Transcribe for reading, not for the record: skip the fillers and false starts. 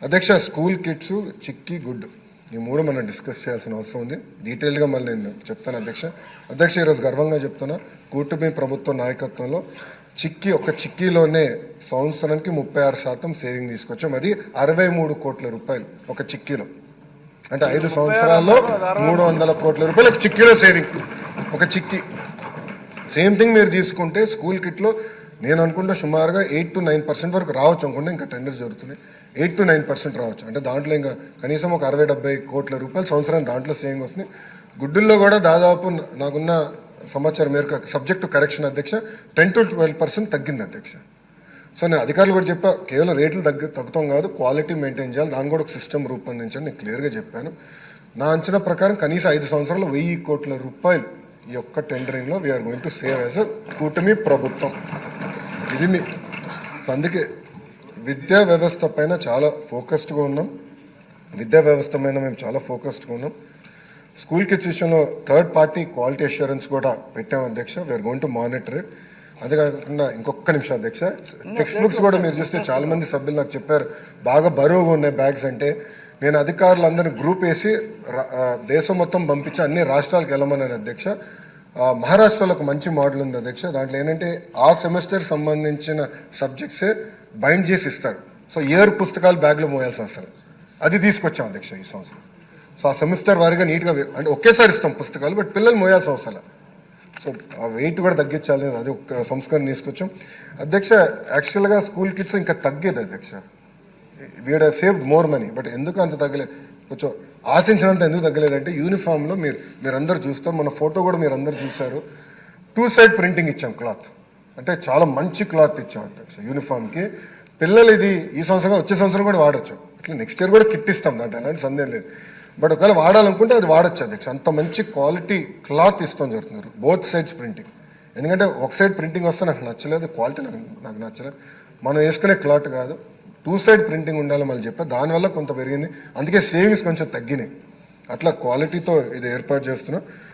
అధ్యక్ష, school kits, chikki, good ఈ మూడు మనం డిస్కస్ చేయాల్సిన అవసరం ఉంది. డీటెయిల్గా మళ్ళీ నేను చెప్తాను అధ్యక్ష ఈరోజు గర్వంగా చెప్తున్నా, కూటమి ప్రభుత్వ నాయకత్వంలో ఒక చిక్కీలోనే సంవత్సరానికి 36% సేవింగ్ తీసుకొచ్చాం. అది 63 కోట్ల రూపాయలు ఒక చిక్కీలో. అంటే 5 సంవత్సరాల్లో 300 కోట్ల రూపాయలు ఒక చిక్కీలో సేవింగ్. ఒక చిక్కీ సేమ్ థింగ్ మీరు తీసుకుంటే స్కూల్ కిట్లో నేను అనుకుంటే సుమారుగా 8 to 9% వరకు రావచ్చు అనుకుంటే, ఇంకా టెండర్స్ జరుగుతున్నాయి. 8 to 9% రావచ్చు. అంటే దాంట్లో ఇంకా కనీసం ఒక 60-70 కోట్ల రూపాయలు సంవత్సరం దాంట్లో సేవింగ్ వస్తుంది. గుడ్డుల్లో కూడా దాదాపు నాకున్న సమాచారం మేరకు సబ్జెక్టు కరెక్షన్ అధ్యక్ష 10 to 12% తగ్గింది అధ్యక్ష. సో నేను అధికారులు కూడా చెప్పా, కేవలం రేట్లు తగ్గుతాం కాదు, క్వాలిటీ మెయింటైన్ చేయాలి, దాన్ని కూడా ఒక సిస్టమ్ రూపొందించండి నేను క్లియర్గా చెప్పాను. నా అంచనా ప్రకారం కనీసం 5 సంవత్సరాలు 1000 కోట్ల రూపాయలు ఈ యొక్క టెండరింగ్లో we're going to save as a కూటమి ప్రభుత్వం. ఇది సో అందుకే విద్యా వ్యవస్థ పైన చాలా ఫోకస్డ్గా ఉన్నాం. మేము చాలా ఫోకస్డ్గా ఉన్నాం. స్కూల్ కిడ్స్ విషయంలో థర్డ్ పార్టీ క్వాలిటీ అష్యూరెన్స్ కూడా పెట్టాం అధ్యక్ష. We're going to monitor it. అదే కాకుండా ఇంకొక నిమిషం అధ్యక్ష, టెక్స్ట్ బుక్స్ కూడా మీరు చూస్తే చాలా మంది సభ్యులు నాకు చెప్పారు బాగా బరువుగా ఉన్నాయి బ్యాగ్స్ అంటే. నేను అధికారులందరినీ గ్రూప్ వేసి దేశం మొత్తం పంపించి అన్ని రాష్ట్రాలకు వెళ్ళమన్నాను అధ్యక్ష. మహారాష్ట్రలో ఒక మంచి మోడల్ ఉంది అధ్యక్ష. దాంట్లో ఏంటంటే ఆ సెమిస్టర్ సంబంధించిన సబ్జెక్ట్సే బైండ్ చేసి ఇస్తారు. సో ఇయర్ పుస్తకాలు బ్యాగ్లో మోయాల్సిన అవసరం అది తీసుకొచ్చాం అధ్యక్ష ఈ సంవత్సరం. సో ఆ సెమిస్టర్ వారిగా నీట్గా అంటే ఒకేసారి ఇస్తాం పుస్తకాలు, బట్ పిల్లలు మోయాల్సిన అవసరం. సో ఆ వెయిట్ కూడా తగ్గించాలి, అది ఒక సంస్కరణ తీసుకొచ్చాం అధ్యక్ష. యాక్చువల్గా స్కూల్ కిడ్స్ ఇంకా తగ్గేది అధ్యక్ష. We'd have saved more money, but ఎందుకు అంత తగ్గలేదు, కొంచెం ఆశించినంత ఎందుకు తగ్గలేదంటే యూనిఫామ్లో మీరందరూ చూస్తారు, మన ఫోటో కూడా మీరు అందరు చూశారు, 2 side ప్రింటింగ్ ఇచ్చాం క్లాత్. అంటే చాలా మంచి క్లాత్ ఇచ్చాం అధ్యక్ష యూనిఫామ్కి. పిల్లలు ఇది ఈ సంవత్సరం వచ్చే సంవత్సరం కూడా వాడచ్చు, అట్లా నెక్స్ట్ ఇయర్ కూడా కిట్ ఇస్తాం, దాంట్లో అలాంటి సందేహం లేదు. బట్ ఒకవేళ వాడాలనుకుంటే అది వాడచ్చు అధ్యక్ష. అంత మంచి క్వాలిటీ క్లాత్ ఇస్తాం జరుగుతున్నారు, బోత్ సైడ్స్ ప్రింటింగ్. ఎందుకంటే ఒక సైడ్ ప్రింటింగ్ వస్తే నాకు నచ్చలేదు, క్వాలిటీ నాకు నచ్చలేదు. మనం వేసుకునే క్లాత్ కాదు, 2 side ప్రింటింగ్ ఉండాలి మళ్ళీ చెప్పా. దానివల్ల కొంత పెరిగింది, అందుకే సేవింగ్స్ కొంచెం తగ్గినాయి. అట్లా క్వాలిటీతో ఇది ఏర్పాటు చేస్తున్నాం.